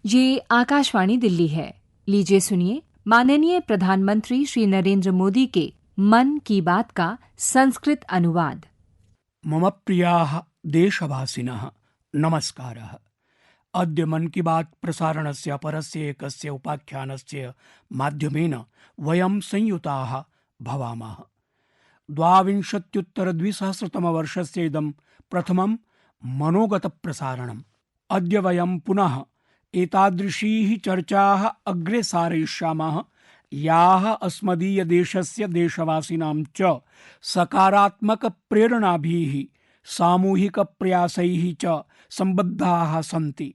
ये आकाशवाणी दिल्ली है। लीजिए सुनिए माननीय प्रधानमंत्री श्री नरेंद्र मोदी के मन की बात का संस्कृत अनुवाद। मम प्रियाः देशवासिनः नमस्कारः। अद्य मन की बात प्रसारणस्य अपरस्य एकस्य उपाख्यानस्य माध्यमेन वयं संयुताः भवामः। 22-द्विसहस्रतमवर्षस्य इदं प्रथमं मनोगतप्रसारणम्। अद्य वयं पुनः एतादृशीः चर्चाः अग्रे सारयिष्यामः याः अस्मदीयदेशस्य देशवासिनां च सकारात्मकप्रेरणाभिः सामूहिकप्रयासैः च सम्बद्धाः सन्ति।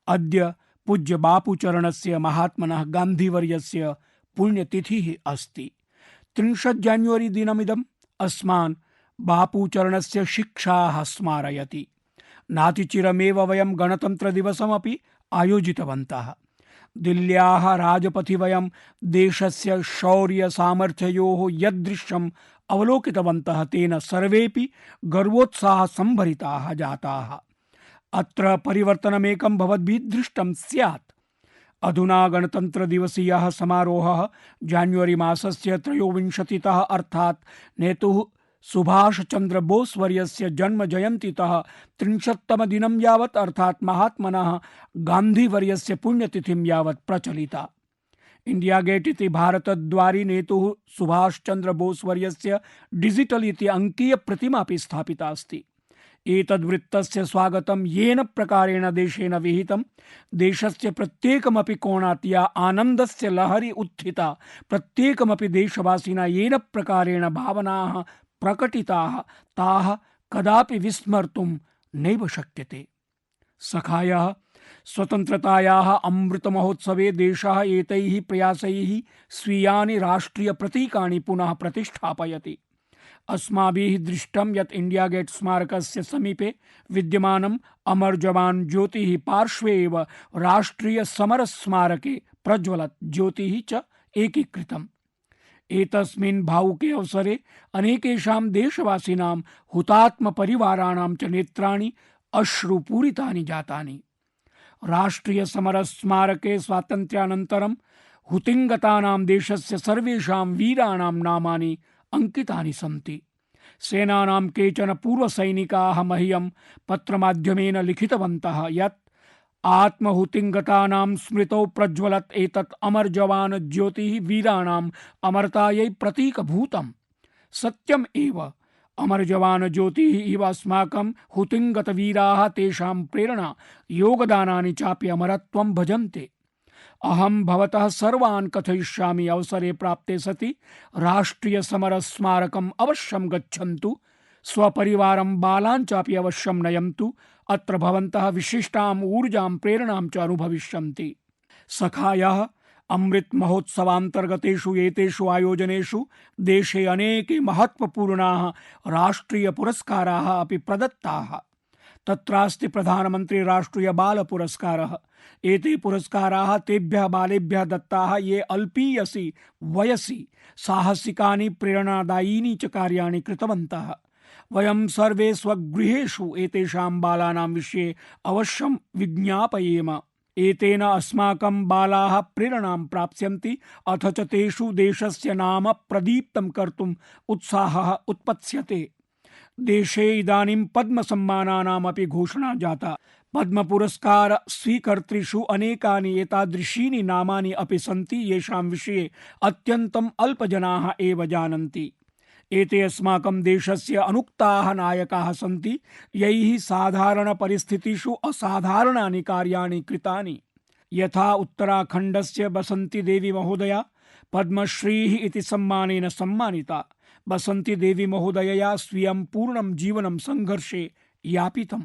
अद्य पूज्य बापूचरणस्य महात्मनः गान्धीवर्यस्य पुण्यतिथिः अस्ति। 30 जान्युवरी दिनमिदम् अस्मान् बापूचरणस्य शिक्षाः स्मारयति। नातिचिरमेव वयं गणतन्त्रदिवसमपि आयोजितवन्तः। दिल्ल्याः राजपथि वयं देशस्य शौर्यसामर्थ्ययोः यदृश्यम् अवलोकितवन्तः तेन सर्वेपि गर्वोत्साहसम्भरिताः जाताः। अत्र परिवर्तनमेकं भवद्भिः दृष्टं स्यात्। अधुना गणतन्त्रदिवसीयः समारोहः जान्युवरी मासस्य 23 अर्थात् नेतुः सुभाषचन्द्र बोस् वर्यस्य जन्मजयन्तीतः 30तम दिनं यावत् अर्थात् महात्मनः गान्धीवर्यस्य पुण्यतिथिं यावत् प्रचलिता। इंडिया गेट इति भारतद्वारि नेतुः सुभाषचन्द्र बोस् वर्यस्य डिजिटल इति अंकीय प्रतिमा अपि स्थापिता अस्ति। एतद्वृत्तस्य स्वागतं येन प्रकारेण देशेन विहितं, देशस्य प्रत्येकमपि कोणात् या आनन्दस्य लहरी उत्थिता, प्रत्येकमपि देशवासिना येन प्रकारेण भावनाः प्रकटिताः ताः कदापि विस्मर्तुं नैव शक्यते। सखायः स्वतन्त्रतायाः अमृतमहोत्सवे देशः एतैः प्रयासैः स्वीयानि राष्ट्रियप्रतीकानि पुनः प्रतिष्ठापयति। अस्माभिः दृष्टं यत् इंडिया गेट स्मारकस्य समीपे विद्यमानम् अमर जवान ज्योतिः पार्श्वे एव राष्ट्रिय समर स्मारके प्रज्वलत् ज्योतिः च एकीकृतम्। एतस्मिन् भावुके अवसरे अनेकेषां देशवासिनां हुतात्म परिवाराणां च नेत्राणि अश्रुपूरितानि जातानि। राष्ट्रिय समर स्मारके स्वातन्त्र्यानन्तरं हुतिङ्गतानां देशस्य सर्वेषां वीराणां नामानि अंकितानि सन्ति। सेनानां केचन पूर्वसैनिकाः मह्यं पत्रमाध्यमेन लिखितवन्तः यत् आत्महुतिङ्गतानां स्मृतौ प्रज्वलत् एतत् अमर जवान ज्योतिः वीराणाम् अमरतायै प्रतीकभूतम्। सत्यम् एव, अमर जवान ज्योतिः इव अस्माकं हुतिङ्गत वीराः तेषां प्रेरणा योगदानानि चापि अमरत्वं भजन्ते। अहं भवतः सर्वान् कथयिष्यामि, अवसरे प्राप्ते सति राष्ट्रिय समर स्मारकम् अवश्यं गच्छन्तु, स्वपरिवारं बालान् चापि अवश्यं नयन्तु। अत्र भवन्तः विशिष्टाम् ऊर्जां प्रेरणां च अनुभविष्यन्ति। सखायः अमृत महोत्सवान्तर्गतेषु एतेषु आयोजनेषु देशे अनेके महत्वपूर्णाः राष्ट्रिय पुरस्काराः अपि प्रदत्ताः। तत्रास्ति प्रधानमंत्री राष्ट्रीय बाल पुरस्कारः। एते पुरस्काराः तेभ्यः बालेभ्यः दत्ताः ये अल्पीयसि वयसि साहसिकानि प्रेरणादायीनि च कार्याणि कृतवन्तः। वयं सर्वे स्वगृहेषु एतेषां बालानां विषये अवश्यं विज्ञापयेम। एतेन अस्माकं बालाः प्रेरणां प्राप्स्यन्ति, अथ च तेषु देशस्य नाम प्रदीप्तं कर्तुम् उत्साहः उत्पत्स्यते। देशे इदानीं पद्म सम्मानानामपि घोषणा जाता। पद्म पुरस्कार स्वीकर्तृषु अनेकानि एतादृशीनि नामानि अपि सन्ति येषां विषये अत्यन्तम् अल्पजनाः एव जानन्ति। एते अस्माकं देशस्य अनुक्ताः नायकाः सन्ति, यैः साधारण परिस्थितिषु असाधारणानि कार्याणि कृतानि। यथा उत्तराखण्डस्य बसंती देवी महोदया पद्मश्रीः इति सम्मानेन सम्मानिता। बसंती देवी महोदयया स्वीयं पूर्णं जीवनं संघर्षे यापितम्।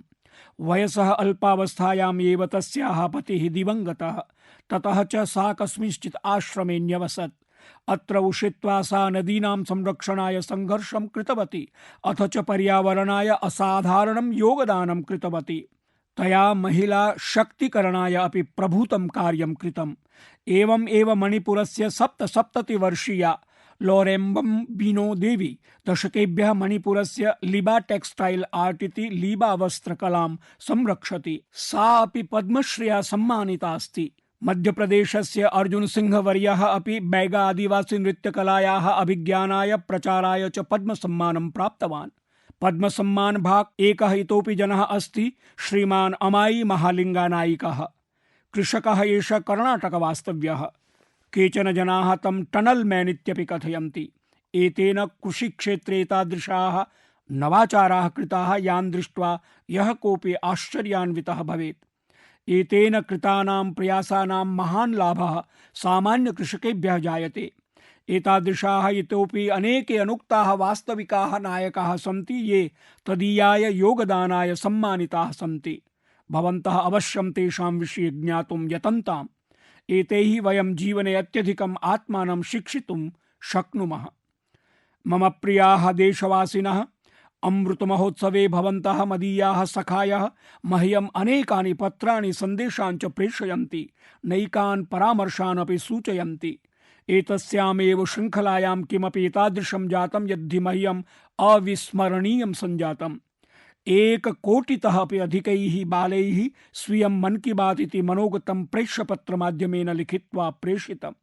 वयसः अल्पावस्थायाम् एव तस्याः पतिः दिवङ्गतः। ततः च सा कस्मिंश्चित् आश्रमे न्यवसत्। अत्र उषित्वा सा नदीनां संरक्षणाय संघर्षं कृतवती, अथ च पर्यावरणाय असाधारणं योगदानं कृतवती। तया महिला शक्तिकरणाय अपि प्रभूतं कार्यं कृतम्। एवम् एव मणिपुरस्य 77 वर्षीया लोरेम्बम बीनो देवी दशकेभ्यः मणिपुरस्य लीबा टेक्सटाइल आर्ट इति लीबा वस्त्रकलां संरक्षति। सा अपि पद्मश्रिया सम्मानिता अस्ति। मध्यप्रदेशस्य अर्जुन सिंह वर्यः अपि बैगा आदिवासी नृत्यकलायाः अभिज्ञानाय प्रचाराय च पद्मसम्मानं प्राप्तवान्। पद्मसम्मान भाक् एकः इतोपि जनः अस्ति श्रीमान् अमाई महालिंगानाइकः। कृषकः एषः कर्णाटकवास्तव्यः। केचन जनाः तं टनल् मैन् इत्यपि कथयन्ति। एतेन कृषिक्षेत्रे एतादृशाः नवाचाराः कृताः यान् दृष्ट्वा यः कोऽपि आश्चर्यान्वितः भवेत्। एतेन कृतानां प्रयासानां महान् लाभः सामान्यकृषकेभ्यः जायते। एतादृशाः इतोपि अनेके अनुक्ताः वास्तविकाः नायकाः सन्ति ये तदीयाय योगदानाय सम्मानिताः सन्ति। भवन्तः अवश्यं तेषां विषये ज्ञातुं यतन्ताम्। एतैः वयं जीवने अत्यधिकम् आत्मानं शिक्षितुं शक्नुमः। मम प्रियाः देशवासिनः, अमृतमहोत्सवे भवन्तः मदीयाः सखायः मह्यम् अनेकानि पत्राणि सन्देशान् च प्रेषयन्ति, नैकान् परामर्शान् अपि सूचयन्ति। एतस्यामेव श्रृङ्खलायां किमपि एतादृशं जातं यद्धि मह्यम् अविस्मरणीयं सञ्जातम्। 1 कोटितः अपि अधिकैः बालैः स्वीयं मन की बात इति मनोगतं प्रेष्यपत्रमाध्यमेन लिखित्वा प्रेषितम्।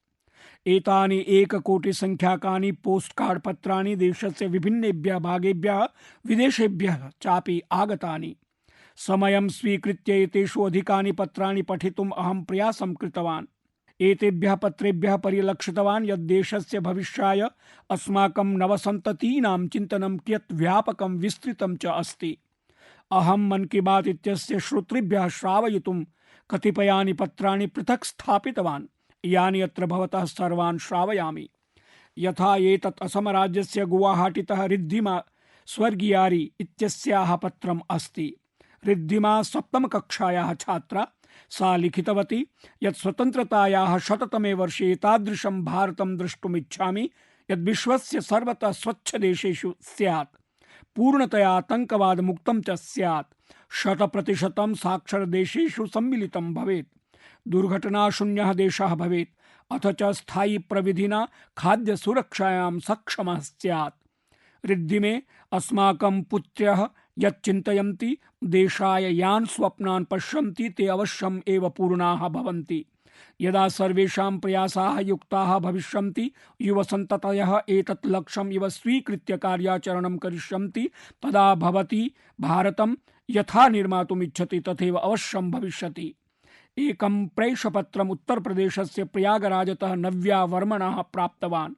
एतानि 1 कोटि संख्याकानि पोस्ट कार्ड पत्राणि देशस्य विभिन्नेभ्यः भागेभ्यः विदेशेभ्यः चापि आगतानि। समयं स्वीकृत्य एतेषु अधिकानि पत्राणि पठितुम् अहं प्रयासं कृतवान्। एतेभ्यः पत्रेभ्यः परिलक्षितवान् यत् देशस्य भविष्याय अस्माकं नवसन्ततीनां चिन्तनं कियत् व्यापकं विस्तृतं च अस्ति। अहं मन की बात इत्यस्य श्रोतृभ्यः श्रावयितुं कतिपयानि पत्राणि पृथक् स्थापितवान्, यानि अत्र भवतः सर्वान् श्रावयामि। यथा एतत् असमराज्यस्य गुवाहाटीतः रिद्धिमा स्वर्गियारी इत्यस्याः पत्रम् अस्ति। रिद्धिमा 7म कक्षायाः छात्रा। सा लिखितवती यत् स्वतन्त्रतायाः 100तमे वर्षे एतादृशं भारतं द्रष्टुमिच्छामि यत् विश्वस्य सर्वतः स्वच्छदेशेषु स्यात्, पूर्णतया आतङ्कवादमुक्तं च स्यात्, 100% साक्षरदेशेषु सम्मिलितं भवेत्, दुर्घटनाशून्यः देशः भवेत्, अथ च स्थायी प्रविधिना खाद्यसुरक्षायां सक्षमः स्यात्। रिद्धिमे अस्माकं पुत्र्यः यत् चिन्तयन्ति, देशाय यान् स्वप्नान् पश्यन्ति ते अवश्यम् एव पूर्णाः भवन्ति। यदा सर्वेषां प्रयासाः युक्ताः भविष्यन्ति, युवसन्ततयः एतत् लक्ष्यम् इव स्वीकृत्य कार्याचरणं करिष्यन्ति, तदा भवती भारतं यथा निर्मातुम् इच्छति तथैव अवश्यं भविष्यति। एकं प्रेषपत्रम् उत्तरप्रदेशस्य प्रयागराजतः नव्या वर्मणः प्राप्तवान्।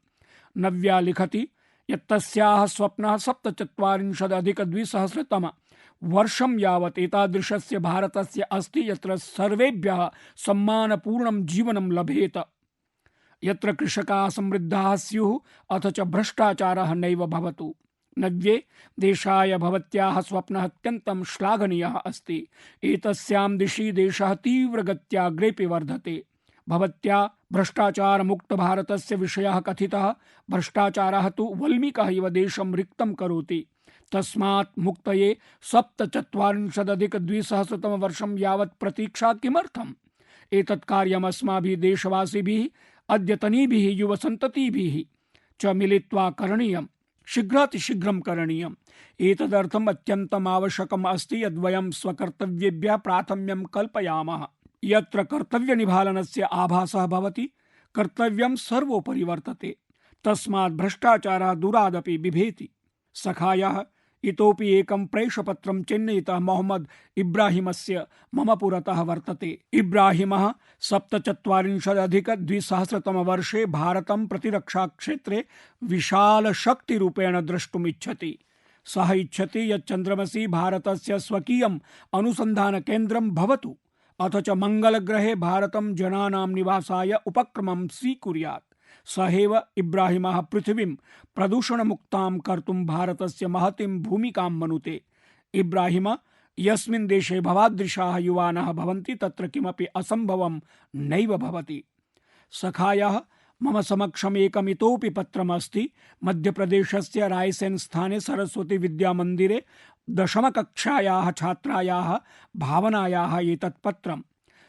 नव्या लिखति यत् तस्याः स्वप्नः 47-अधिक-2000 वर्षं यावत् एतादृशस्य भारतस्य अस्ति यत्र सर्वेभ्यः सम्मानपूर्णं जीवनं लभेत, यत्र कृषकाः समृद्धाः स्युः, अथ च भ्रष्टाचारः नैव भवतु। नव्ये, देशाय भवत्याः स्वप्नः अत्यन्तं श्लाघनीयः अस्ति। एतस्यां दिशि देशः तीव्रगत्या अग्रेपि वर्धते। भवत्या भ्रष्टाचार मुक्त भारतस्य विषयः कथितः। भ्रष्टाचारः तु वल्मीकः इव देशं रिक्तं करोति। तस्मात् मुक्तये 47-अधिक-2000 वर्षं यावत् प्रतीक्षा किमर्थम्? एतत् कार्यम् अस्माभिः देशवासिभिः, अद्यतनीभिः युवसन्ततिभिः च मिलित्वा करणीयम्, शीघ्रातिशीघ्रं करणीयम्। एतदर्थम् अत्यन्तम् आवश्यकम् अस्ति यद् वयं स्वकर्तव्येभ्यः प्राथम्यं कल्पयामः। यत्र कर्तव्यनिभालनस्य आभासः भवति, कर्तव्यं सर्वोपरि वर्तते। तस्मात् भ्रष्टाचारः दूरादपि बिभेति। सखायः इतोपि एकं प्रेषपत्रं चेन्नईतः मोहम्मद इब्राहिमस्य मम पुरतः वर्तते। इब्राहिमः 47-अधिक-2000 वर्षे भारतं प्रतिरक्षाक्षेत्रे विशालशक्तिरूपेण द्रष्टुमिच्छति। सः इच्छति यत् चन्द्रमसि भारतस्य स्वकीयम् अनुसन्धानकेन्द्रं भवतु, अथ च मंगलग्रहे भारतं जनानां निवासाय उपक्रमं स्वीकुर्यात्। सहैव इब्राहिमः पृथिवीं प्रदूषणमुक्तां कर्तुं भारतस्य महतीं भूमिकां मनुते। इब्राहिम यस्मिन् देशे भवादृशाः युवानः भवन्ति तत्र किमपि असम्भवं नैव भवति। सखायः मम समक्षम् एकम् इतोपि पत्रमस्ति। मध्यप्रदेशस्य रायसेन स्थाने सरस्वती विद्यामन्दिरे 10म कक्षायाः छात्रायाः भावनायाः एतत् पत्रम्।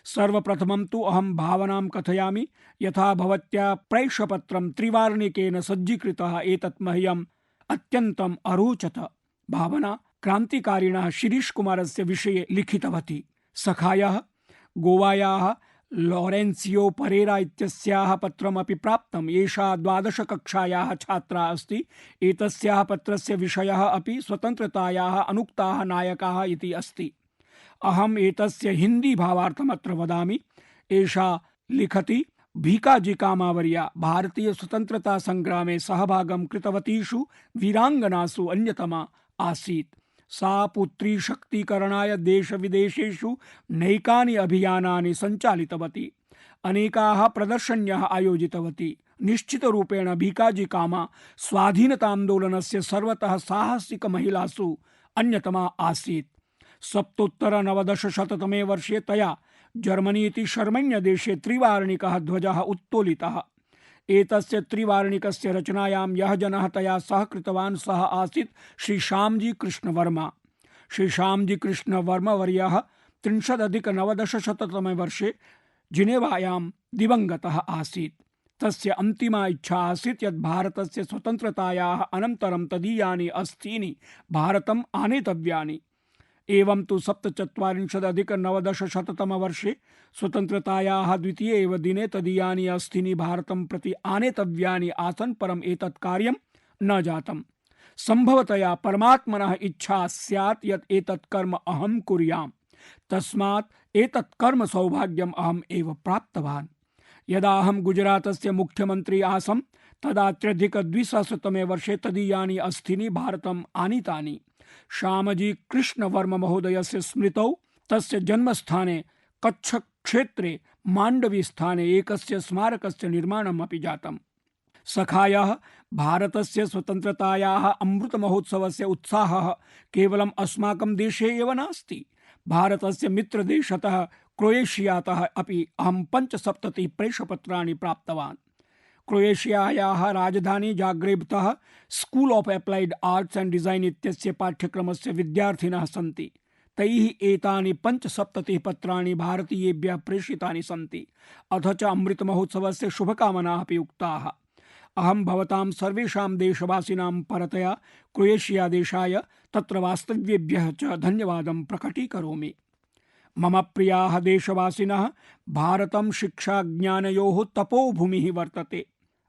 सर्वप्रथमं तु अहं भावनां कथयामि। यथा भवत्या प्रेषपत्रं त्रिवार्णिकेन सज्जीकृतः एतत् मह्यम् अत्यन्तम् अरोचत। भावना क्रान्तिकारिणः शिरीष कुमारस्य विषये लिखितवती। सखायाः गोवायाः लॉरेन्सियो परेरा इत्यस्याः पत्रमपि प्राप्तम्। एषा 12 कक्षायाः छात्रा अस्ति। एतस्याः पत्रस्य विषयः अपि स्वतन्त्रतायाः अनुक्ताः नायकाः इति अस्ति। अहम् एतस्य हिंदी भावार्थमत्र वदामि। एषा लिखति, भीकाजी कामावर्या भारतीय स्वतन्त्रता संग्रामे सहभागं कृतवतीषु वीरांगनासु अन्यतमा आसीत्। सा पुत्री शक्तीकरणाय देश विदेशेषु नैकानि अभियानानि सञ्चालितवती। अनेकाः प्रदर्शन्यः आयोजितवती। निश्चितरूपेण भीकाजी कामा स्वाधीनतान्दोलनस्य सर्वतः साहसिक महिलासु अन्यतमा आसीत्। 1790 वर्षे तया जर्मनी इति शर्मण्यदेशे त्रिवार्णिकः ध्वजः उत्तोलितः। एतस्य त्रिवार्णिकस्य रचनायां यः जनः तया सहकृतवान् सः आसीत् श्री श्यामजी कृष्ण वर्मा। श्री श्यामजी कृष्ण वर्मा वर्यः 30-90 वर्षे जिनेवायां दिवंगतः आसीत्। तस्य अन्तिमा इच्छा आसीत् यत् भारतस्य स्वतन्त्रतायाः अनन्तरं तदीयानि अस्थीनि भारतम् आनेतव्यानि। एवं तु 47-90 वर्षे स्वतन्त्रतायाः द्वितीये एव दिने तदीयानि अस्थीनि भारतं प्रति आनेतव्यानि आसन्, परम् एतत् कार्यं न जातम्। सम्भवतया परमात्मनः इच्छा स्यात् यत् एतत् कर्म अहं कुर्याम्। तस्मात् एतत् कर्म सौभाग्यम् अहम् एव प्राप्तवान्। यदा अहं गुजरातस्य मुख्यमन्त्री आसम् तदा 2000 वर्षे तदीयानि अस्थीनि भारतम् आनीतानि। श्यामजी कृष्ण वर्मा महोदयस्य स्मृतौ तस्य जन्मस्थाने कच्छ क्षेत्रे माण्डवी स्थाने एकस्य स्मारकस्य निर्माणम् अपि जातम्। सखायाः भारतस्य स्वतन्त्रतायाः अमृत महोत्सवस्य उत्साहः केवलम् अस्माकं देशे एव नास्ति। भारतस्य मित्रदेशतः क्रोएशियातः अपि अहं 75 प्रेषपत्राणि प्राप्तवान्। क्रोएशियायाः राजधानी जाग्रेब्तः school of applied arts and design इत्यस्य पाठ्यक्रमस्य विद्यार्थिनः सन्ति। तैः एतानि 75 पत्राणि भारतीयेभ्यः प्रेषितानि सन्ति। अथ च अमृत महोत्सवस्य शुभकामनाः अपि उक्ताः। अहं भवतां सर्वेषां देशवासिनां परतया क्रोएशिया देशाय तत्र वास्तव्येभ्यः च धन्यवादं प्रकटीकरोमि। मम प्रियाः देशवासिनः, भारतं शिक्षाज्ञानयोः तपोभूमिः वर्तते।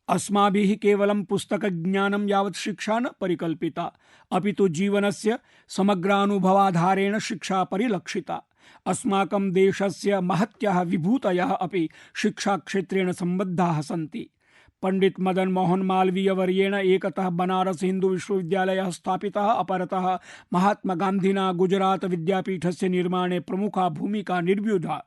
अस्माभिः केवलं पुस्तकज्ञानं यावत् शिक्षा न परिकल्पिता, अपितु जीवनस्य समग्रानुभवाधारेण शिक्षा परिलक्षिता। अस्माकं देशस्य महत्याः विभूतयः अपि शिक्षाक्षेत्रेण सम्बद्धाः सन्ति। पंडित मदन मोहन मालवीय वर्येण एकतः बनारस हिंदू विश्वविद्यालयः स्थापितः, अपरतः महात्मा गान्धिना गुजरात विद्यापीठस्य निर्माणे प्रमुखा भूमिका निर्व्युधा।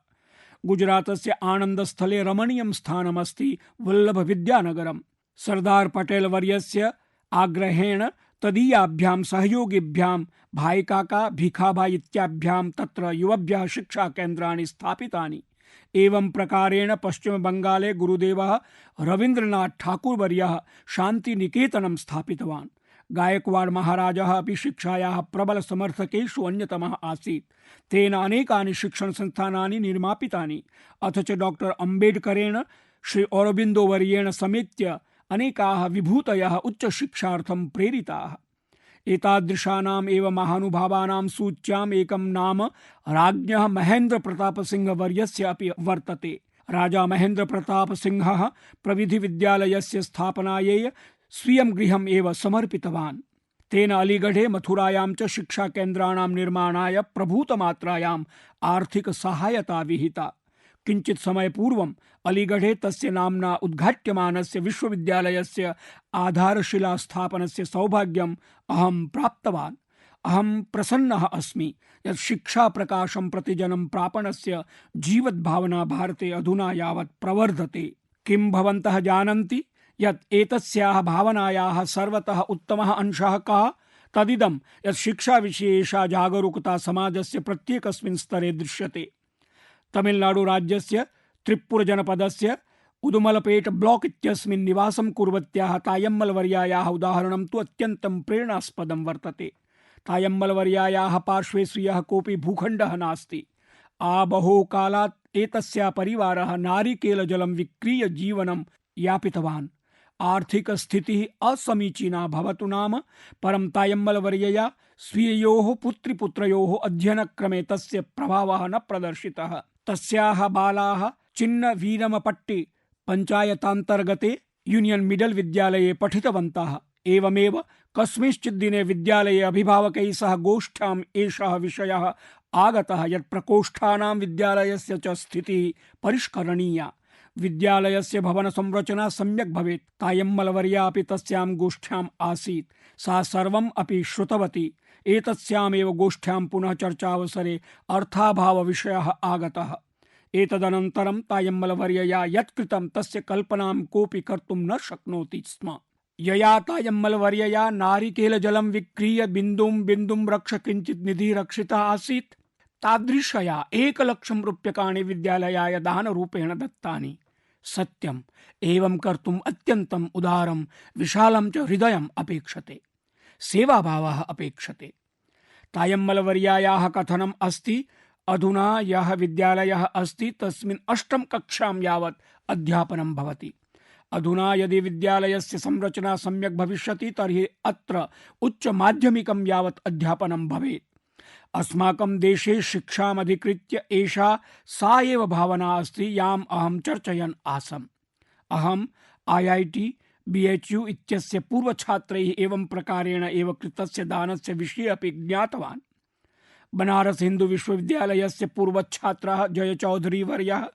गुजरातस्य आनन्दस्थले रमणीयं स्थानमस्ति वल्लभ विद्यानगरम्। सरदार पटेल वर्यस्य आग्रहेण तदीयाभ्यां सहयोगिभ्यां भाईकाका भीखाभाई इत्याभ्यां तत्र युवभ्यः शिक्षा केन्द्राणि स्थापितानि। एवं प्रकारेण पश्चिम बंगाले गुरुदेवः रवीन्द्रनाथ ठाकुर वर्यः शांति निकेतनं स्थापितवान्। गायकवाड़ महाराजः अपि शिक्षायाः प्रबल समर्थकेषु अन्यतमः आसीत्। तेन अनेकानि शिक्षण संस्थानानि निर्मापितानि। अथ च डॉक्टर अम्बेडकरेण श्री औरोबिन्दो वर्येण समेत्य अनेकाः विभूतयः उच्च शिक्षार्थं प्रेरिताः। एतादृशानाम् एव महानुभावानां सूच्याम् एकं नाम राज्ञः महेन्द्र प्रताप सिंह वर्यस्य अपि वर्तते। राजा महेन्द्र प्रताप सिंहः प्रविधि विद्यालयस्य स्थापनायै स्वीयं गृहम् एव समर्पितवान्। तेन अलीगढ़े मथुरायां च शिक्षा केन्द्राणां निर्माणाय प्रभूतमात्रायाम् आर्थिक सहायता विहिता। किञ्चित् समय पूर्वम् अलीगढ़े तस्य नाम्ना उद्घाट्यमानस्य विश्वविद्यालयस्य आधारशिला स्थापनस्य सौभाग्यम् अहं प्राप्तवान्। अहं प्रसन्नः अस्मि यत् शिक्षा प्रकाशं प्रति जनं प्रापणस्य जीवद्भावना भारते अधुना यावत् प्रवर्धते। किं भवन्तः जानन्ति यत् एतस्याः भावनायाः सर्वतः उत्तमः अंशः कः? तदिदं यत् शिक्षा विषये एषा जागरूकता समाजस्य प्रत्येकस्मिन् स्तरे दृश्यते। तमिलनाडु राज्यस्य त्रिप्पुर जनपदस्य उदुमलपेट ब्लॉक इत्यस्मिन् निवासं कुर्वत्याः तायम्मल वर्यायाः उदाहरणं तु अत्यन्तं प्रेरणास्पदं वर्तते। तायम्मल वर्यायाः पार्श्वे स्वीयः कोऽपि भूखण्डः नास्ति। आबहो कालात् एतस्या परिवारः नारिकेलजलं विक्रीय जीवनं यापितवान्। आर्थिक स्थितिः असमीचीना भवतु नाम परं तायम्मलवर्यया स्वीययोः पुत्रीपुत्रयोः अध्ययनक्रमे तस्य प्रभावः न प्रदर्शितः। तस्याः बालाः चिन्नवीरमपट्टी पञ्चायतान्तर्गते यूनियन मिडल विद्यालये पठितवन्तः। एवमेव कस्मिंश्चित् दिने विद्यालये अभिभावकैः सह गोष्ठ्याम् एषः विषयः आगतः यत् प्रकोष्ठानां विद्यालयस्य च स्थितिः परिष्करणीया। विद्यालयस्य भवन संरचना सम्यक् भवेत्। तायम्मलवर्या अपि तस्यां गोष्ठ्याम् आसीत्। सा सर्वम् अपि श्रुतवती। एतस्यामेव गोष्ठ्यां पुनः चर्चावसरे अर्थाभावविषयः आगतः। एतदनन्तरं तायम्मलवर्यया यत् कृतं तस्य कल्पनां कोऽपि कर्तुं न शक्नोति स्म। यया तायम्मलवर्यया नारिकेलजलं विक्रीय बिन्दुं बिन्दुं रक्ष किञ्चित् निधिः रक्षितः आसीत्, तादृशया 1,00,000 रूप्यकाणि विद्यालयाय दानरूपेण दत्तानि। सत्यम्, एवं कर्तुम् अत्यन्तम् उदारं विशालं च हृदयम् अपेक्षते, सेवाभावः अपेक्षते। तायम्मलवर्यायाः कथनम् अस्ति, अधुना यः विद्यालयः अस्ति तस्मिन् 8वीं कक्षां यावत् अध्यापनं भवति। अधुना यदि विद्यालयस्य संरचना सम्यक् भविष्यति तर्हि अत्र उच्चमाध्यमिकं यावत् अध्यापनं भवेत्। अस्माकं देशे शिक्षामधिकृत्य एषा सा एव भावना अस्ति याम् अहं चर्चयन् आसम्। अहम् IIT BHU इत्यस्य पूर्वछात्रैः एवं प्रकारेण एव कृतस्य दानस्य विषये अपि ज्ञातवान्। बनारस हिंदू विश्वविद्यालयस्य पूर्वछात्रः जय चौधरी वर्यः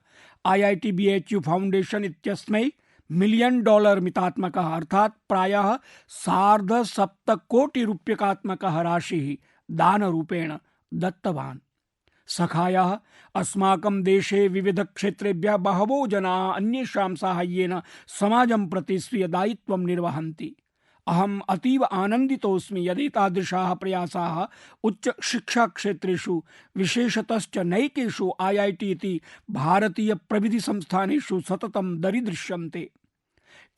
IIT BHU फाउंडेशन इत्यस्मै $1 मिलियन मितात्मकः अर्थात् प्रायः 7.5 कोटि रूप्यकात्मकः राशिः दानरूपेण दत्तवान्। सखायः अस्माकं देशे विविध क्षेत्रेभ्यः बहवो जनाः अन्येषां साहाय्येन समाजं प्रति स्वीय दायित्वं निर्वहन्ति। अहम् अतीव आनन्दितोऽस्मि यदि तादृशाः प्रयासाः उच्च शिक्षा क्षेत्रेषु विशेषतश्च नैकेषु IIT इति भारतीय प्रविधि संस्थानेषु सततं दरीदृश्यन्ते।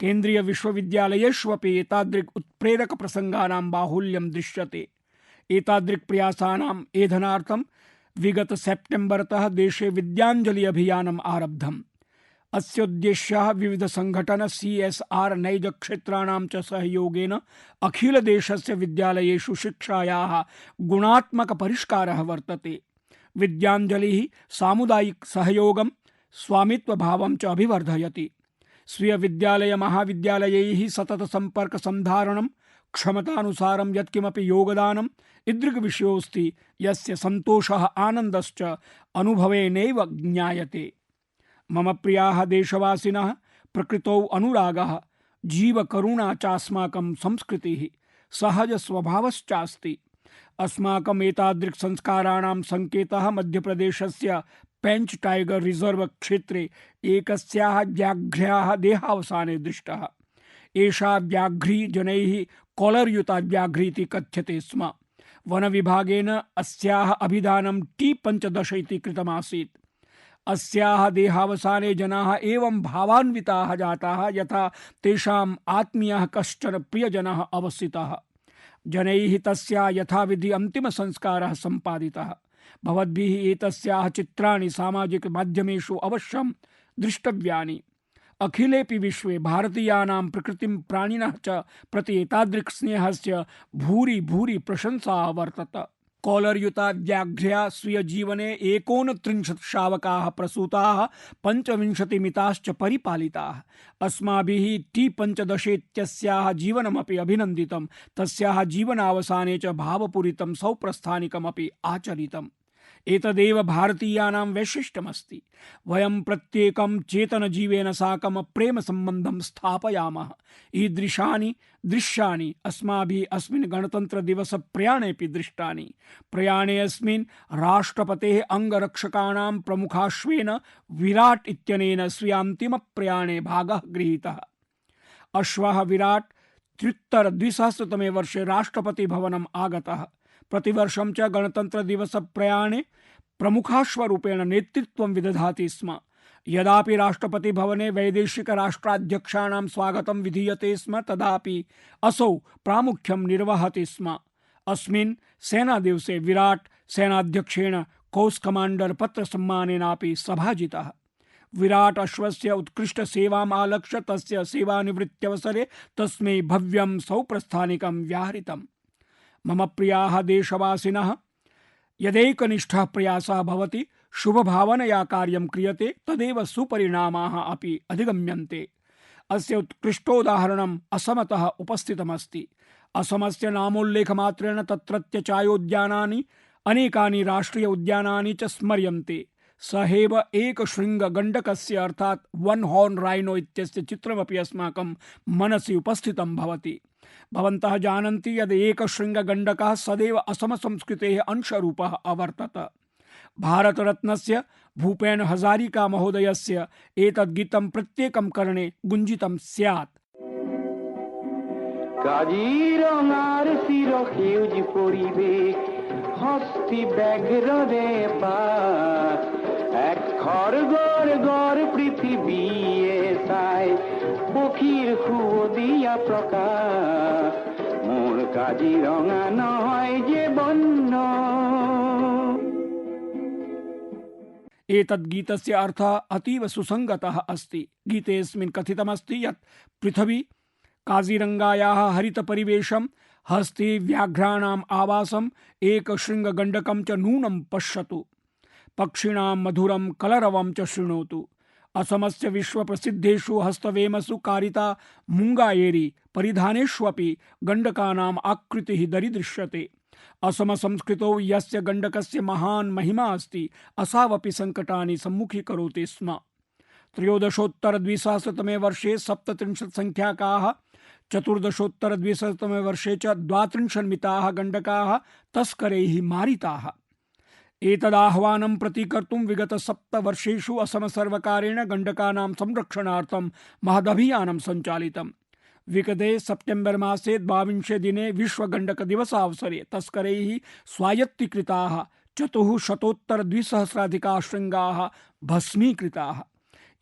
केन्द्रीय विश्वविद्यालयेष्वपि एतादृक् उत्प्रेरक प्रसंगानां बाहुल्यं दृश्यते। एतादृक् प्रयासानाम् एधनार्थं विगत सेप्टेम्बरतः देशे विद्याञ्जलि अभियानम् आरब्धम्। अस्योद्देश्यः विविध संघटन CSR नैज क्षेत्राणां च सहयोगेन अखिल देशस्य विद्यालयेषु शिक्षायाः गुणात्मक परिष्कारः वर्तते। विद्याञ्जलिः सामुदायिक सहयोगं स्वामित्व भावं च अभिवर्धयति। स्वीय विद्यालय महाविद्यालयैः सतत संपर्क संधारणं क्षमतानुसारं यत्किमपि योगदानम् इदृग्विषयोऽस्ति यस्य सन्तोषः आनन्दश्च अनुभवेनैव ज्ञायते। मम प्रियाः देशवासिनः, प्रकृतौ अनुरागः जीवकरुणा चास्माकं संस्कृतिः सहज स्वभावश्चास्ति। अस्माकम् एतादृक् संस्काराणां संकेतः मध्यप्रदेशस्य पेंच टाइगर रिजर्व क्षेत्रे एकस्याः व्याघ्र्याः देहावसाने दृष्टः। एषा व्याघ्री जनैः कॉलरयुता व्याघ्री इति कथ्यते स्म। वनविभागेन अस्याः अभिधानं T15 इति कृतमासीत्। अस्याः देहावसाने जनाः एवं भावान्विताः जाताः यथा तेषाम् आत्मीयः कश्चन प्रियजनः अवसितः। जनैः तस्या यथाविधि अन्तिम संस्कारः सम्पादितः। भवद्भिः एतस्याः चित्राणि सामाजिक माध्यमेषु अवश्यं दृष्टव्यानि। अखिलेपि विश्वे भारतीयानां प्रकृतिं प्राणिनः च प्रति एतादृक् स्नेहस्य भूरि भूरि प्रशंसा वर्तत। कॉलरयुता व्याघ्र्या स्वीय जीवने 39 शावकाः प्रसूताः, 25 मिताश्च परिपालिताः। अस्माभिः T15 इत्यस्याः जीवनमपि अभिनन्दितं, तस्याः जीवनावसाने च भावपूरितं सौप्रस्थानिकमपि आचरितम्। एतदेव भारतीयानां वैशिष्ट्यमस्ति। वयं प्रत्येकं चेतनजीवेन साकं प्रेम सम्बन्धं स्थापयामः। ईदृशानि दृश्यानि अस्माभिः अस्मिन् गणतन्त्र दिवस प्रयाणेऽपि दृष्टानि। प्रयाणे अस्मिन् राष्ट्रपतेः अंगरक्षकाणां प्रमुखाश्वेन विराट इत्यनेन स्वीयान्तिम प्रयाणे भागः गृहीतः। अश्वः विराट 2013 वर्षे राष्ट्रपति भवनम् आगतः। प्रतिवर्षं च गणतंत्र दिवस प्रयाणे प्रमुखाश्वरूपेण नेतृत्वं विदधाति स्म। यदापि राष्ट्रपति भवने वैदेशिक राष्ट्राध्यक्षाणां स्वागतं विधीयते स्म तदापि असौ प्रामुख्यं निर्वहति स्म। अस्मिन् सेना दिवसे विराट सेनाध्यक्षेण कोस्ट कमांडर पत्र सम्मानेनापि सभाजितः। विराट अश्वस्य उत्कृष्ट सेवाम् आलक्ष्य तस्य सेवानिवृत्त्यवसरे तस्मै भव्यं सौप्रस्थानिकं व्याहृतम्। मम प्रियाः देशवासिनः, यदैकनिष्ठः प्रयासः भवति, शुभभावनया कार्यं क्रियते, तदेव सुपरिणामाः अपि अधिगम्यन्ते। अस्य उत्कृष्टोदाहरणम् असमतः उपस्थितमस्ति। असमस्य नामोल्लेखमात्रेण तत्रत्य चायोद्यानानि, अनेकानि राष्ट्रीय उद्यानानि च स्मर्यन्ते। सहैव एकशृङ्गगण्डकस्य अर्थात् वन हॉर्न राइनो इत्यस्य चित्रमपि अस्माकं मनसि उपस्थितं भवति। भवन्तः जानन्ति यद् एकशृङ्गगण्डकः सदैव असमसंस्कृतेः अंशरूपः अवर्तत। भारतरत्नस्य भूपेन हजारिका महोदयस्य एतद् गीतं प्रत्येकं कर्णे गुञ्जितं स्यात्। কাজিৰঙাৰ চিৰ সেউজ পৰিৱেশ হস্তি ব্যাঘ্ৰৰে পাত এক খড়গড় গড় পৃথিৱীয়ে চাই পক্ষীৰ সুৱদীয়া প্ৰকাশ মোৰ কাজিৰঙা নহয় যে বন্য। एतद् गीतस्य अर्थः अतीव सुसङ्गतः अस्ति। गीतेऽस्मिन् कथितमस्ति यत् पृथिवी काजीरङ्गायाः हरितपरिवेशं, हस्ति व्याघ्राणाम् आवासम्, एकशृङ्गगण्डकं च नूनं पश्यतु, पक्षिणां मधुरं कलरवं च शृणोतु। असमस्य विश्वप्रसिद्धेषु हस्तवेमसु कारिता मुङ्गायेरी परिधानेष्वपि गण्डकानाम् आकृतिः दरीदृश्यते। असम संस्कृतौ यस्य गण्डकस्य महान् महिमा अस्ति, असावपि संकटानि सम्मुखीकरोति स्म। 13,द्विसहस्रतमे वर्षे 37 संख्याकाः, 14,द्विसहस्रतमे वर्षे च 32 मिताः गण्डकाः तस्करैः मारिताः। एतदाह्वानं प्रतिकर्तुं विगत 7 वर्षेषु असम सर्वकारेण गण्डकानां संरक्षणार्थं महदभियानं सञ्चालितम्। विगते सेप्टेम्बर मासे 22 दिने विश्व गण्डक दिवसावसरे तस्करैः स्वायत्तीकृताः 400-द्विसहस्राधिकाः शृङ्गाः भस्मीकृताः।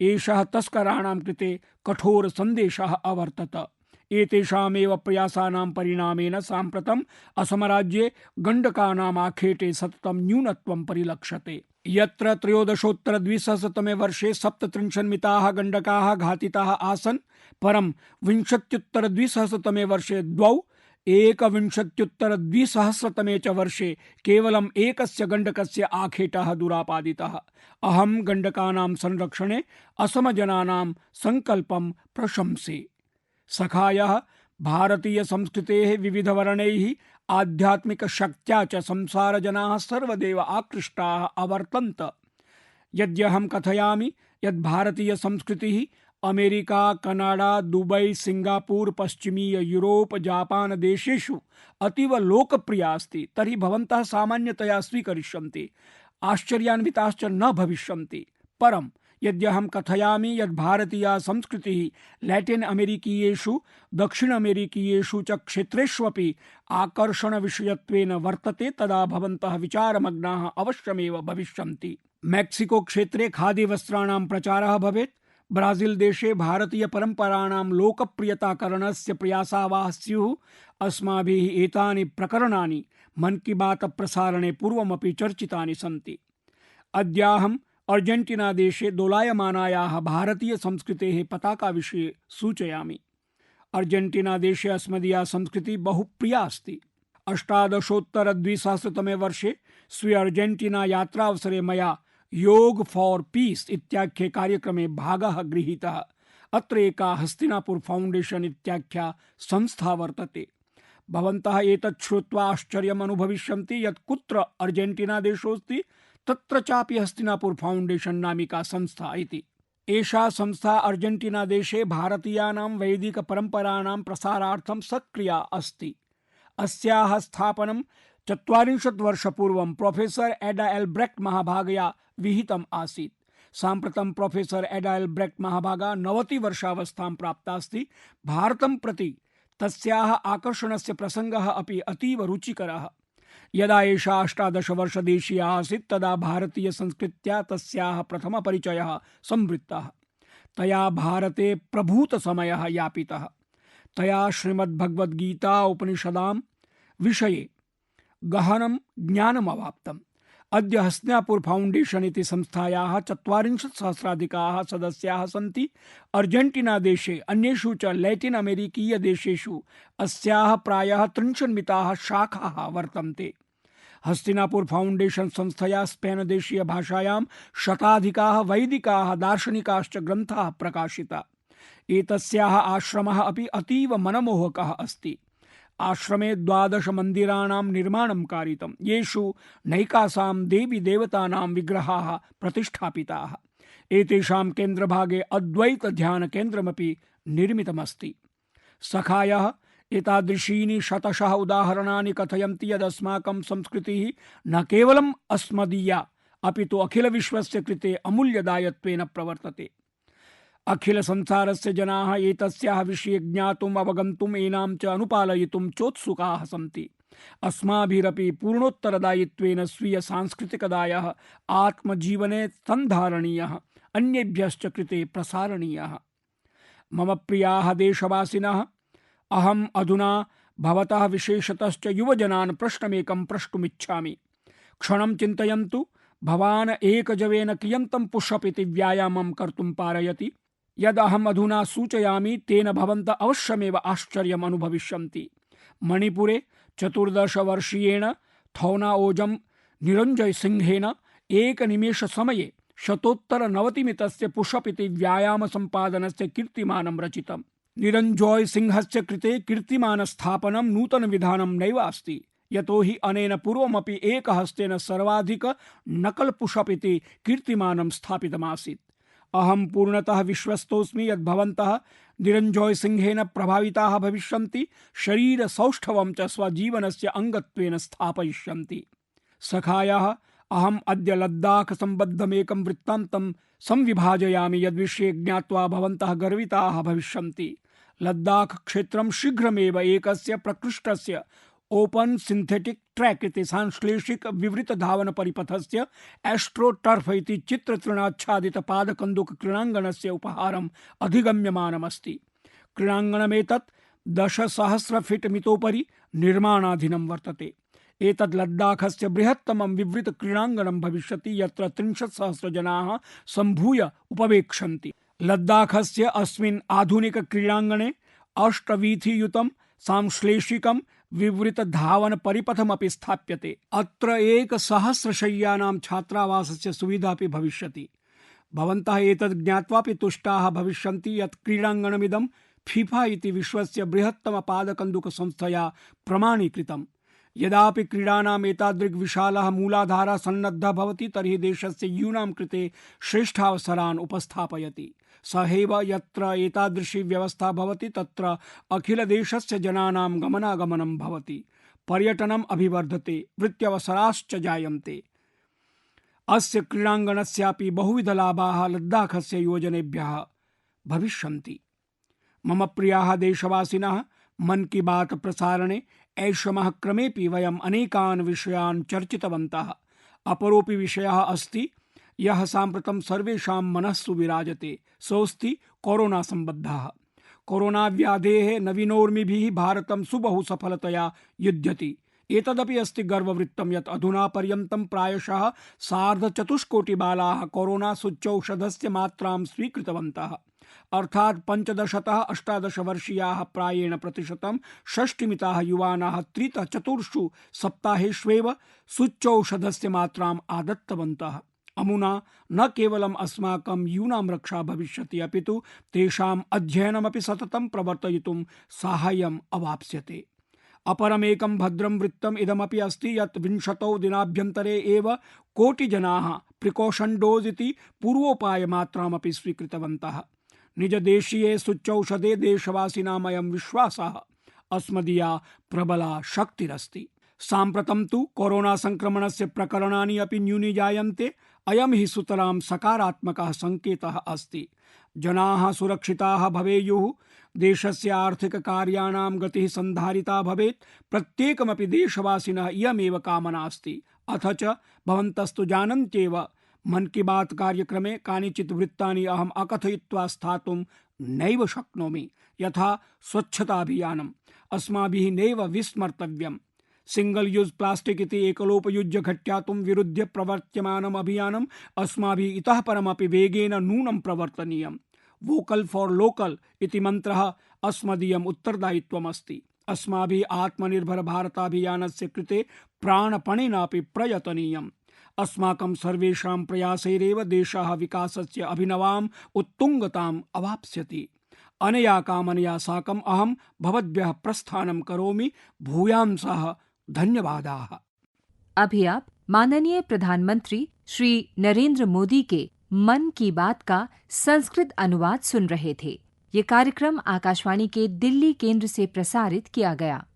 एषः तस्कराणां कृते कठोर सन्देशः अवर्तत। एतेषामेव प्रयासानां परिणामेन साम्प्रतम् असमराज्ये गण्डकानाम् आखेटे सततं न्यूनत्वं परिलक्ष्यते। यत्र 13,द्विसहस्रतमे वर्षे 37 मिताः गण्डकाः घातिताः आसन्, परं 20-द्विसहस्रतमे वर्षे 2, 21-द्विसहस्रतमे च वर्षे केवलम् एकस्य गण्डकस्य आखेटः दुरापादितः। अहं गण्डकानां संरक्षणे असमजनानां संकल्पं प्रशंसे। सखायः भारतीय संस्कृतेः विविधवर्णैः आध्यात्मिक शक्त्या च संसारजनाः सर्वदेव आकृष्टाः अवर्तन्त। यद्यहं कथयामि यद् भारतीय संस्कृतिः अमेरिका, कनाडा, दुबई, सिंगापुर, पश्चिमीय यूरोप, जापान देशेषु अतीव लोकप्रिया अस्ति, तर्हि भवन्तः सामान्यतया स्वीकरिष्यन्ति, आश्चर्यान्विताश्च न भविष्यन्ति। परं यद्यहं कथयामि यद् भारतीया संस्कृतिः लैटिन अमेरिकीयेषु, दक्षिण अमेरिकीयेषु च क्षेत्रेष्वपि आकर्षणविषयत्वेन वर्तते, तदा भवन्तः विचारमग्नाः अवश्यमेव भविष्यन्ति। मेक्सिको क्षेत्रे खादी वस्त्राणां प्रचारः भवेत्। ब्राजील देशे भारतीय परंपराणां लोकप्रियताकरणस्य प्रयासाः स्युः। अस्माभिः एतानि प्रकरणानि मन की बात प्रसारणे पूर्वमपि चर्चितानि सन्ति। अद्याहम् अर्जेंटीना देशे दोलायमानायाः भारतीय संस्कृतेः पताका विषये सूचयामि। अर्जेंटीना देशे अस्मदीया संस्कृतिः बहुप्रिया अस्ति। 18-द्विसहस्रतमे वर्षे स्वी अर्जेंटीना यात्रावसरे मया योग फॉर पीस इत्याख्ये कार्यक्रमे भागः गृहीतः। अत्र एका हस्तिनापुर फाउंडेशन इत्याख्या संस्था वर्तते। भवन्तः एतत् श्रुत्वा आश्चर्यम् अनुभविष्यन्ति यत् कुत्र अर्जेंटीना देशोऽस्ति, तत्र चापि हस्तिनापुर फाउंडेशन नामिका संस्था इति। एषा संस्था अर्जेंटीना देशे भारतीयानां वैदिक परंपराणां प्रसारार्थं सक्रिया अस्ति। अस्याः स्थापनं 40 वर्षपूर्वं प्रोफेसर एडा एल्ब्रेक्ट महाभागया विहितम् आसीत्। साम्प्रतं प्रोफेसर एडा एल्ब्रेक्ट महाभागा 90 वर्षावस्थां प्राप्तास्ति। भारतं प्रति तस्याः आकर्षणस्य प्रसङ्गः अपि अतीव रुचिकरः। यदा एषा 18 वर्षदेशीया आसीत् तदा भारतीय संस्कृत्या तस्याः प्रथमपरिचयः संवृत्तः। तया भारते प्रभूतसमयः यापितः। तया श्रीमद्भगवद्गीता उपनिषदां विषये गहनं ज्ञानम् अवाप्तम्। अद्य हस्तिनापुर फाउंडेशन इति संस्थायाः 40,000 सदस्याः सन्ति। अर्जेंटीना देशे अन्येषु च लैटिन अमेरिकीय देशेषु अस्याः प्रायः 30 मिताः शाखाः वर्तन्ते। हस्तिनापुर फाउंडेशन संस्थया स्पेन देशीय भाषायां शताधिकाः वैदिकाः दार्शनिकाश्च ग्रन्थाः प्रकाशिता। एतस्याः आश्रमः अपि अतीव मनमोहकः अस्ति। आश्रमे 12 मन्दिराणां निर्माणं कारितं, येषु नैकासां देवी देवतानां विग्रहाः प्रतिष्ठापिताः। एतेषां केन्द्रभागे अद्वैत ध्यान केन्द्रमपि निर्मितमस्ति। सखायः एतादृशीनि शतशः उदाहरणानि कथयन्ति यदस्माकं संस्कृतिः न केवलम् अस्मदीया अपि तु अखिल विश्वस्य कृते अमूल्यदायत्वेन प्रवर्तते। अखिल संसारस्य जनाः एतस्याः विषये ज्ञातुम् अवगन्तुम् एनां च अनुपालयितुं चोत्सुकाः सन्ति। अस्माभिरपि पूर्णोत्तरदायित्वेन स्वीय सांस्कृतिकदायः आत्मजीवने सन्धारणीयः, अन्येभ्यश्च कृते प्रसारणीयः। मम प्रियाः देशवासिनः, अहम् अधुना भवतः विशेषतश्च युवजनान् प्रश्नमेकं प्रष्टुमिच्छामि। क्षणं चिन्तयन्तु, भवान् एकजवेन कियन्तं पुशअप् इति व्यायामं कर्तुं पारयति? यद् अहम् अधुना सूचयामि तेन भवन्तः अवश्यमेव आश्चर्यम् अनुभविष्यन्ति। मणिपुरे 14 वर्षीयेण थौनाओजम निरञ्जय सिंहेन एकनिमेषसमये 190 मितस्य पुशअप् इति व्यायाम सम्पादनस्य कीर्तिमानं रचितम्। निरञ्जॉय सिंहस्य कृते कीर्तिमानस्थापनं नूतन विधानं नैव अस्ति, यतोहि अनेन पूर्वमपि एकहस्तेन सर्वाधिक नकल पुशअप् इति कीर्तिमानं स्थापितमासीत्। अहं पूर्णतः विश्वस्तोऽस्मि यत् भवन्तः निरञ्जॉय सिंहेन प्रभाविताः भविष्यन्ति, शरीर सौष्ठवं च स्वजीवनस्य अङ्गत्वेन स्थापयिष्यन्ति। सखायाः, अहम् अद्य लद्दाख सम्बद्धमेकं वृत्तान्तं संविभाजयामि यद्विषये ज्ञात्वा भवन्तः गर्विताः भविष्यन्ति। लद्दाख क्षेत्रं शीघ्रमेव एकस्य प्रकृष्टस्य ओपन सिंथेटिक ट्रैक इति सांश्लेषिक विवृत धावन परिपथस्य एस्ट्रो टर्फ इति चित्रतृणाच्छादित पादकन्दुक क्रीडाङ्गणस्य उपहारम् अधिगम्यमानमस्ति। क्रीडाङ्गणमेतत् 10,000 फीट मितोपरि निर्माणाधीनं वर्तते। एतद् लद्दाखस्य बृहत्तमं विवृत क्रीडाङ्गणं भविष्यति, यत्र 30,000 जनाः सम्भूय उपवेक्षन्ति। लद्दाखस्य अस्मिन् आधुनिक क्रीडाङ्गणे अष्टवीथियुतं सांश्लेषिकं विवृत धावन परिपथमपि स्थाप्यते। अत्र 1,000 शय्यानां छात्रावासस्य सुविधा अपि भविष्यति। भवन्तः एतद् ज्ञात्वापि तुष्टाः भविष्यन्ति यत् क्रीडाङ्गणमिदं फीफा इति विश्वस्य बृहत्तम पादकन्दुक संस्थया प्रमाणीकृतम्। यदापि क्रीडानाम् एतादृग् विशालः मूलाधारः सन्नद्धः भवति तर्हि देशस्य यूनां कृते श्रेष्ठावसरान् उपस्थापयति। सहैव यत्र एतादृशी व्यवस्था भवति तत्र अखिल देशस्य जनानां गमनागमनं भवति, पर्यटनम् अभिवर्धते, वृत्त्यवसराश्च जायन्ते। अस्य क्रीडाङ्गणस्यापि बहुविधलाभाः लद्दाखस्य योजनेभ्यः भविष्यन्ति। मम प्रियाः देशवासिनः, मन की बात प्रसारणे ऐषमः क्रमेपि वयम् अनेकान् विषयान् चर्चितवन्तः। अपरोपि विषयः अस्ति यः साम्प्रतं सर्वेषां मनस्सु विराजते, सोऽस्ति कोरोना सम्बद्धः। कोरोना व्याधेः नवीनोर्मिभिः भारतं सुबहु सफलतया युध्यति। एतदपि अस्ति गर्ववृत्तं यत् अधुना पर्यन्तं प्रायशः 4.25 बालाः कोरोना सूच्यौषधस्य मात्रां स्वीकृतवन्तः। अर्थात् 15-18 वर्षीयाः प्रायेण प्रतिशतं 60 मिताः युवानाः 3-4 सप्ताहेष्वेव सूच्यौषधस्य मात्राम् आदत्तवन्तः। अमुना न केवलम् अस्माकं यूनां रक्षा भविष्यति, अपि तु तेषाम् अध्ययनमपि सततं प्रवर्तयितुं साहाय्यम् अवाप्स्यते। अपरमेकं भद्रं वृत्तम् इदमपि अस्ति यत् 20 दिनाभ्यन्तरे एव कोटिजनाः प्रिकॉशन डोज इति पूर्वोपायमात्रामपि स्वीकृतवन्तः। निजदेशीये सूच्यौषधे देशवासिनाम् अयं विश्वासः अस्मदीया प्रबला शक्तिरस्ति। साम्प्रतं तु कोरोना संक्रमणस्य प्रकरणानि अपि न्यूनी जायन्ते। अयं हि सुतरां सकारात्मकः संकेतः अस्ति। जनाः सुरक्षिताः भवेयुः, देशस्य आर्थिक कार्याणां गतिः सन्धारिता भवेत्, प्रत्येकमपि देशवासिनः इयमेव कामना अस्ति। अथ च भवन्तस्तु जानन्त्येव मन की बात कार्यक्रमे कानिचित् वृत्तानि अहम् अकथयित्वा स्थातुं नैव शक्नोमि। यथा स्वच्छता अभियानम् अस्माभिः नैव विस्मर्तव्यम्। सिंगल यूज प्लास्टिक इति एकलोपयुज्य घट्यातुं विरुध्य प्रवर्त्यमानम् अभियानम् अस्माभिः इतः परमपि वेगेन नूनं प्रवर्तनीयम्। वोकल फॉर लोकल इति मन्त्रः अस्मदीयम् उत्तरदायित्वमस्ति। अस्माभिः आत्मनिर्भर भारताभियानस्य कृते प्राणपणेनापि प्रयतनीयम्। अस्माकं सर्वेषां प्रयासैरेव देशः विकासस्य अभिनवाम् उत्तुङ्गताम् अवाप्स्यति। अनया कामनया साकम् अहं भवद्भ्यः प्रस्थानं करोमि। भूयांसः धन्यवादाः। अभी आप माननीय प्रधानमंत्री श्री नरेंद्र मोदी के मन की बात का संस्कृत अनुवाद सुन रहे थे। ये कार्यक्रम आकाशवाणी के दिल्ली केंद्र से प्रसारित किया गया।